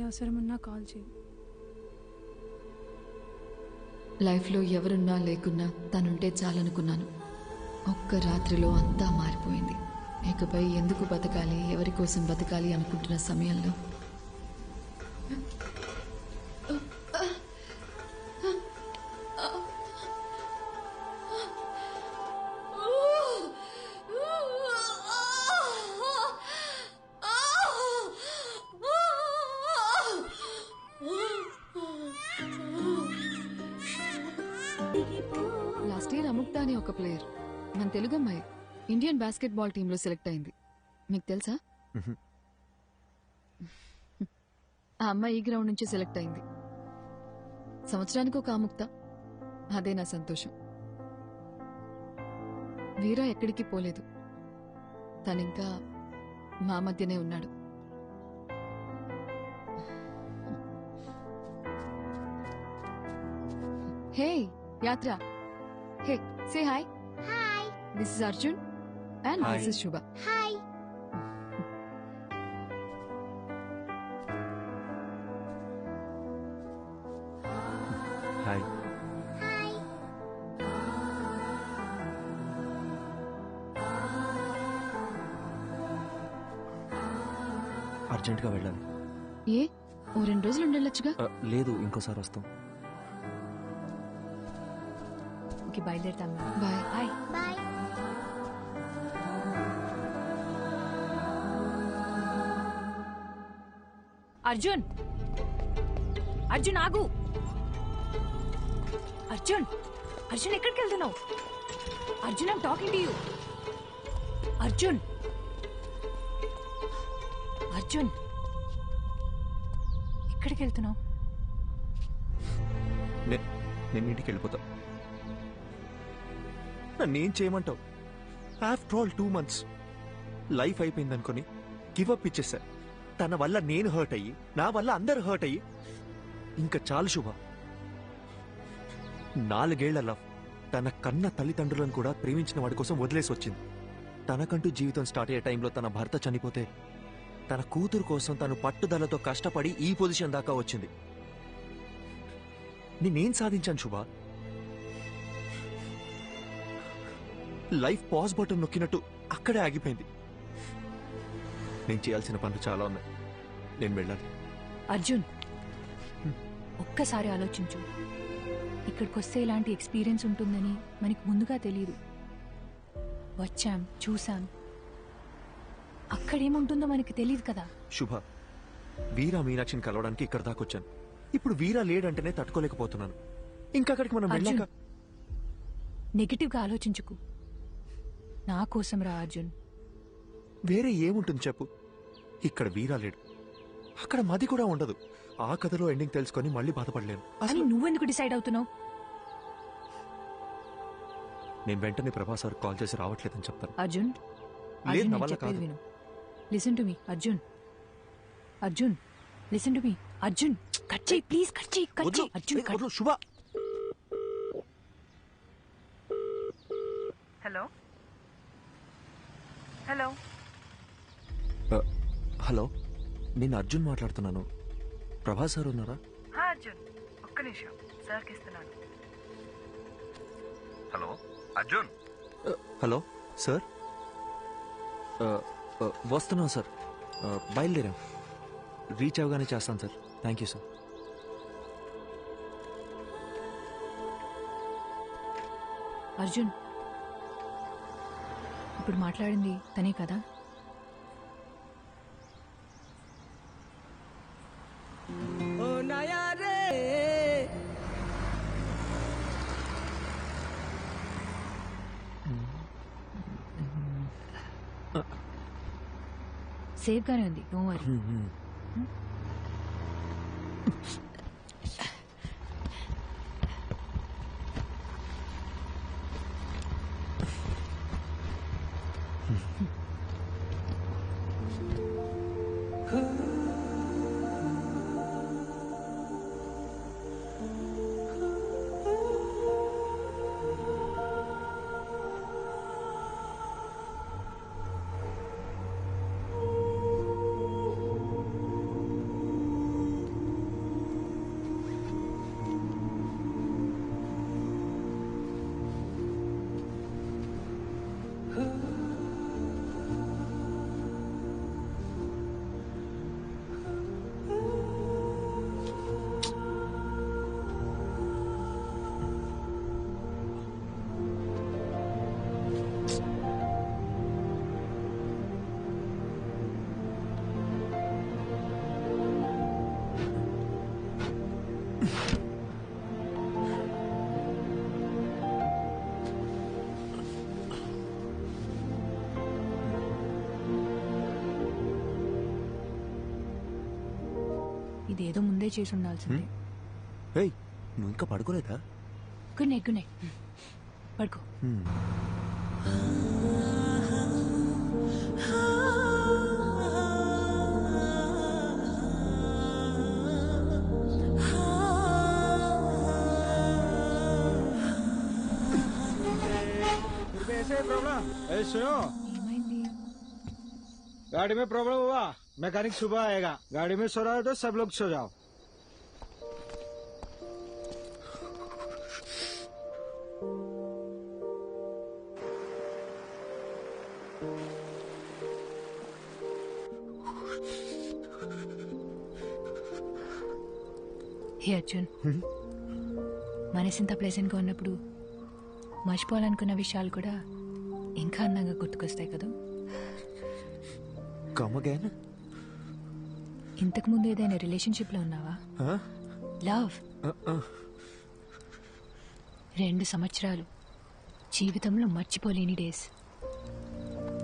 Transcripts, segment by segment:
అవసరమున్నా call చేయి. లైఫ్లో ఎవరున్నా లేకున్నా తనుంటే చాలనుకున్నాను. ఒక్క రాత్రిలో అంతా మారిపోయింది. ఇకపై ఎందుకు బతకాలి, ఎవరి కోసం బతకాలి అనుకుంటున్న సమయంలో లాస్ట్ ఇయర్ అముక్త అనే ఒక ప్లేయర్ మన తెలుగు అమ్మాయి ఇండియన్ బాస్కెట్బాల్ టీంలో సెలెక్ట్ అయింది. మీకు తెలుసా? ఆ అమ్మాయి ఈ గ్రౌండ్ నుంచి సెలెక్ట్ అయింది. సంవత్సరానికి ఒక అముక్త. అదే నా సంతోషం. వీరా ఎక్కడికి పోలేదు. తనింకా మా మధ్యనే ఉన్నాడు. Hey Yatra, hey say hi. Hi. This is Arjun and this is Shubha. Hi. Hi. Hi. అర్జెంట్గా వెళ్ళాలి. ఏ ఓ 2 రోజులు ఉండొచ్చుగా. లేదు, ఇంకోసారి వస్తాం. ఓకే, బయలుదేరుతాం. Bye. Bye. Bye. Arjun, Arjun ఆగు. అర్జున్, అర్జున్ ఎక్కడికి వెళ్తున్నావు? Arjun, I'm talking to you. Arjun, Arjun ఎక్కడికి వెళ్తున్నావు? నేను ఇంటికి వెళ్ళిపోతా. నన్నేం చేయమంటావు? ఆఫ్టర్ ఆల్ 2 months లైఫ్ అయిపోయింది అనుకుని గివప్ ఇచ్చేసా. తన వల్ల నేను హర్ట్ అయ్యి, నా వల్ల అందరు హర్ట్ అయ్యి ఇంకా చాలు శుభ. 4 ఏళ్ల లవ్ తన కన్న తల్లిదండ్రులను కూడా ప్రేమించిన వాడి కోసం వదిలేసి వచ్చింది. తనకంటూ జీవితం స్టార్ట్ అయ్యే టైంలో తన భర్త చనిపోతే తన కూతురు కోసం తను పట్టుదలతో కష్టపడి ఈ పొజిషన్ దాకా వచ్చింది. నేనేం సాధించాను శుభ? లైఫ్ పాజ్ బటన్ నొక్కినట్టు అక్కడే ఆగిపోయింది. నేను చేయాల్సిన పనులు చాలా ఉన్నాయి. నేను వెళ్ళాలి. అర్జున్, ఒక్కసారి ఆలోచించు. ఇక్కడికి వస్తే ఇలాంటి ఎక్స్పీరియన్స్ ఉంటుందని మనకి ముందుగా తెలియదు. వచ్చాం, చూసాం, అక్కడేముంటుందో మనకి తెలియదు కదా. శుభ, వీరా మీనాక్షిని కలవడానికి ఇక్కడ దాకా వచ్చాను. ఇప్పుడు వీరా లేడంటేనే తట్టుకోలేకపోతున్నాను. ఇంకా అక్కడికి మనం అర్జున్, వెళ్ళాక నెగిటివ్గా ఆలోచించుకు. నా కోసం రా అర్జున్. వేరే ఏముంటుంది చెప్పు? ఇక్కడ వీరా లేడు, అక్కడ మది కూడా ఉండదు. ఆ కథలో ఎండింగ్ తెలుసుకొని మళ్ళీ బాధపడలేను. అని నువ్వెందుకు డిసైడ్ అవుతున్నావు? నేను వెంటనే ప్రభాస్ గారికి కాల్ చేసి రావట్లేదని చెప్తాను. అర్జున్, లేదు, అర్జున్, నా నేను వల్ల చెప్పేది కాదు. విను. Listen to me Arjun. Arjun, listen to me Arjun. Cut చేయి ప్లీజ్, కట్ చేయి, కట్ వద్దు, చేయి అర్జున్. ఏ, వద్దు, శుభ. హలో హలో హలో, నేను అర్జున్ మాట్లాడుతున్నాను. ప్రభాస్ సార్ ఉన్నారా? అర్జున్, ఒక్క నిమిషం, సార్కి ఇస్తున్నాను. హలో అర్జున్. హలో సార్, వస్తున్నాం సార్. బయలుదేరాం. రీచ్ అవగానే చేస్తాను sir. Thank you sir. Arjun, ఇప్పుడు మాట్లాడింది తనే కదా? సేఫ్ గానే ఉంది, డోంట్ వరీ. ఇదేదో ముందే చేసి ఉండాల్సిందే. ఏయ్, నువ్వు ఇంకా పడుకోలేదా? Good night, good night. పడుకో. ऐसे प्रॉब्लम ऐसे सुनो, ఏమైంది? गाड़ी में प्रॉब्लम हुआ, मैकेनिक सुबह आएगा. गाड़ी में सो रहा है तो सब लोग सो जाओ. హే అర్జున్, మనసింత ప్లెజెంట్గా ఉన్నప్పుడు మర్చిపోవాలనుకున్న విషయాలు కూడా ఇంకా అందంగా గుర్తుకొస్తాయి కదా. Come again. ఇంతకు ముందు ఏదైనా రిలేషన్షిప్ లో ఉన్నావా? లవ్ 2 సంవత్సరాలు జీవితంలో మర్చిపోలేని డేస్.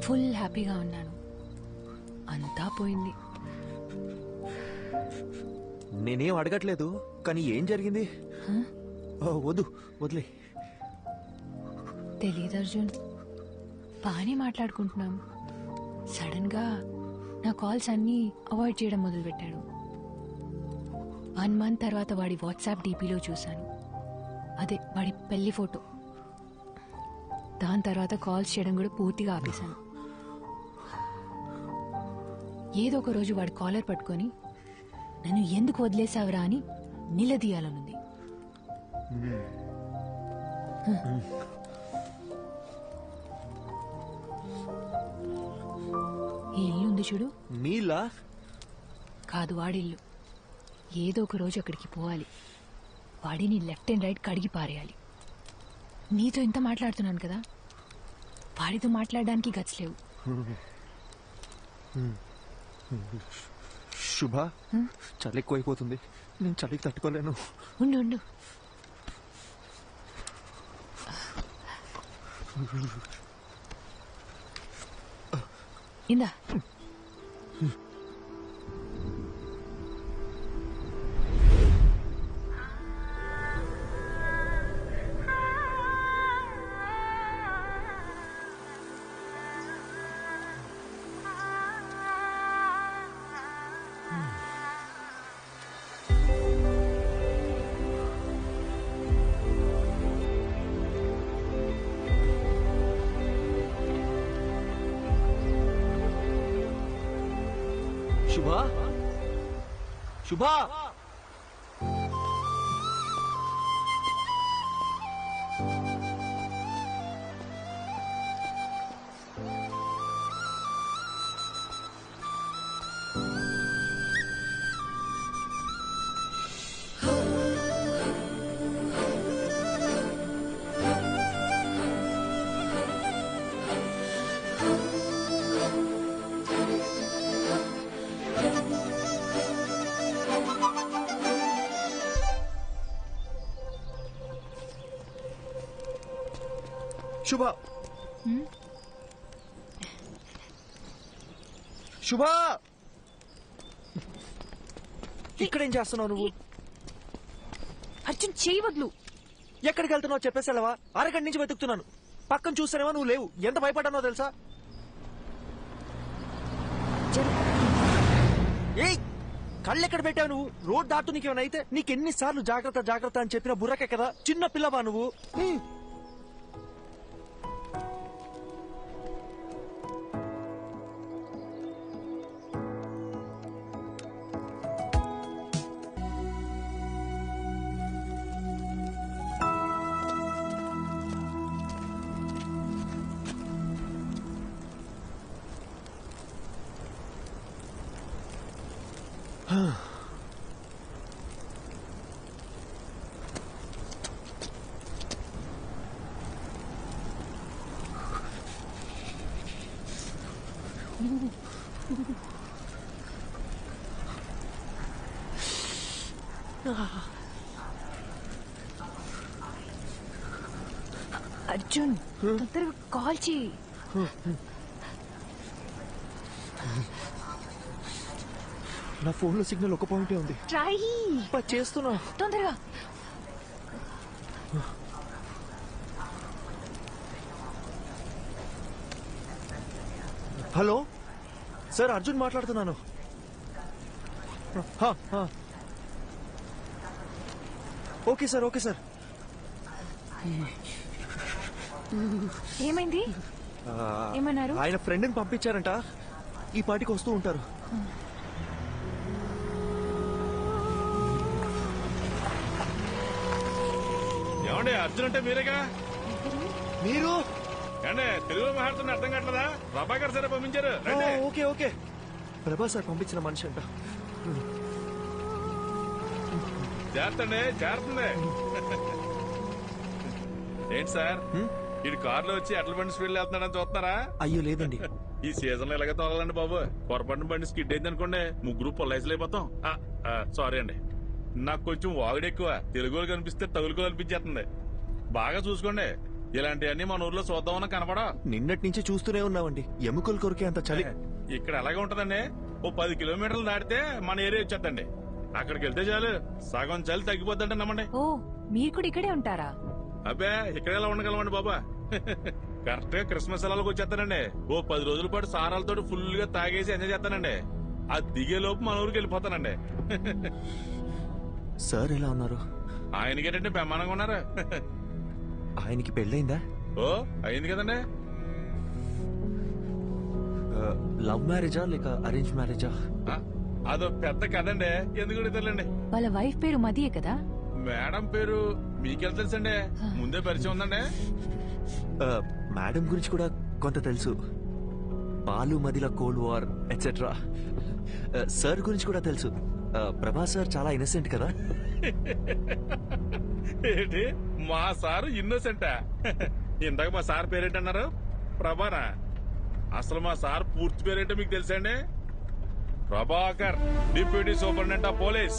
ఫుల్ హ్యాపీగా ఉన్నాను. అంతా పోయింది. నేనేం అడగట్లేదు, కానీ ఏం జరిగింది? వద్దు, వదిలే. తెలీదు అర్జున్, బాగానే మాట్లాడుకుంటున్నాం. సడన్ గా నా కాల్స్ అన్నీ అవాయిడ్ చేయడం మొదలుపెట్టాడు. 1 మంత్ తర్వాత వాడి వాట్సాప్ డీపీలో చూశాను. అదే వాడి పెళ్లి ఫోటో. దాని తర్వాత కాల్స్ చేయడం కూడా పూర్తిగా ఆపేశాను. ఏదో ఒక రోజు వాడి కాలర్ పట్టుకొని నన్ను ఎందుకు వదిలేసావురా అని నిలదీయాలనుంది. ఉంది చూడు, నీలా? కాదు వాడిల్లు. ఏదో ఒక రోజు అక్కడికి పోవాలి. వాడిని లెఫ్ట్ అండ్ రైట్ కడిగి పారేయాలి. నీతో ఇంత మాట్లాడుతున్నాను కదా, వాడితో మాట్లాడడానికి గట్స్ లేవు. శుభ, చలి ఎక్కువైపోతుంది, నేను చలికి తట్టుకోలేను. ఉండు ఉండు. ఇందా. శుభ, శుభ, శుభ, శుభ, ఇక్కడేం చేస్తున్నావు నువ్వు? అర్జున్, చేయి వదులు. ఎక్కడికి వెళ్తున్నావు చెప్పేసావా? అరగంట నుంచి వెతుకుతున్నాను. పక్కన చూస్తానేమో నువ్వు లేవు. ఎంత భయపడ్డానో తెలుసా? ఏయ్, కళ్ళు ఎక్కడ పెట్టావు నువ్వు? రోడ్ దాటు నీకేమైనా అయితే నీకెన్నిసార్లు జాగ్రత్త జాగ్రత్త అని చెప్పిన బుర్రకే కదా. చిన్న పిల్లవా నువ్వు? అర్జున్, తొందరగా కాల్ చేయి. నా ఫోన్ లో సిగ్నల్ ఒక పాయింటే ఉంది. ట్రై చేస్తున్నా తొందరగా. హలో సార్, అర్జున్ మాట్లాడుతున్నాను. Okay sir, okay sir. ఏమైంది? ఏమన్నారు? ఆయన ఫ్రెండ్ని పంపించారంట. ఈ పాటికి వస్తూ ఉంటారు. ఏమండి, అర్జున్ అంటే మీరేగా? మీరు ఏమండి, తెలుగులో మాట్లాడుతున్న అర్థం కావట్లేదా? ప్రభాకర్ సరే పంపించారు. రండి. ఓకే ఓకే, ప్రభా సార్ పంపించిన మనిషి అంట. చేస్తండి, చేరుతుంది. ఏంటి సార్, ఇటు కారులో వచ్చి ఎట్ల బండి స్పీడ్ వెళ్తున్నాడని చూస్తున్నారా? అయ్యో లేదండి. ఈ సీజన్ లో ఎలాగ తోలాలండి బాబు. పొరపాటున బండి స్కిడ్ అయింది అనుకోండి, ముగ్గురు పొల్లైసులు అయిపోతాం. సారీ అండి, నాకు కొంచెం వాగుడు ఎక్కువ. తెలుగులో కనిపిస్తే తగులుకో అనిపించేస్తుంది. బాగా చూసుకోండి, ఇలాంటివన్నీ మన ఊర్లో చూద్దామన్నా కనపడా. నిన్నటి నుంచి చూస్తూనే ఉన్నామండి. ఎముకలు కొరికే అంత చలి. ఇక్కడ ఎలాగే ఉంటదండి, ఓ 10 కిలోమీటర్లు దాటితే మన ఏరియా వచ్చేద్దండి. అక్కడికి వెళ్తే చాలు, సగం చలి తగ్గిపోద్దంటే నమ్మండి. ఓ, మీరు కూడా ఇక్కడే ఉంటారా? అబ్బే, ఇక్కడ ఎలా ఉండగలమండి బాబా. కరెక్ట్ గా క్రిస్మస్ సెలవులకు వచ్చేస్తానండి. ఓ 10 రోజుల పాటు సారాలతో ఫుల్ గా తాగేసి ఎంజాయ్ చేస్తానండి. ఆ దిగే లోపు మన ఊరికి వెళ్ళిపోతానండి. సార్ ఎలా ఉన్నారు? ఆయనకేటంటే బ్రహ్మాండంగా ఉన్నారు. ఆయనకి పెళ్ళైందా? ఓ, అయింది కదండి. లవ్ మ్యారేజా లేక అరేంజ్ మ్యారేజా? అదో పెద్ద కదండి, ఎందుకు తెలియండి. వాళ్ళ వైఫ్ పేరు మదియే కదా? మేడం పేరు మీకెళ్ళి తెలుసండి, ముందే పరిచయం ఉందండి. మేడం గురించి కూడా కొంత తెలుసు. బాలు మదిల కోల్డ్ వార్ ఎట్సెట్రా. సార్ గురించి కూడా తెలుసు. ప్రభా సార్ చాలా ఇన్నసెంట్ కదా. ఏంటి మా సారు ఇన్నోసెంటా? ఇందాక మా సార్ పేరేంటన్నారు? ప్రభానా? అసలు మా సార్ పూర్తి పేరేంటో మీకు తెలుసండి? Prabhakar, deputy superintendent of police.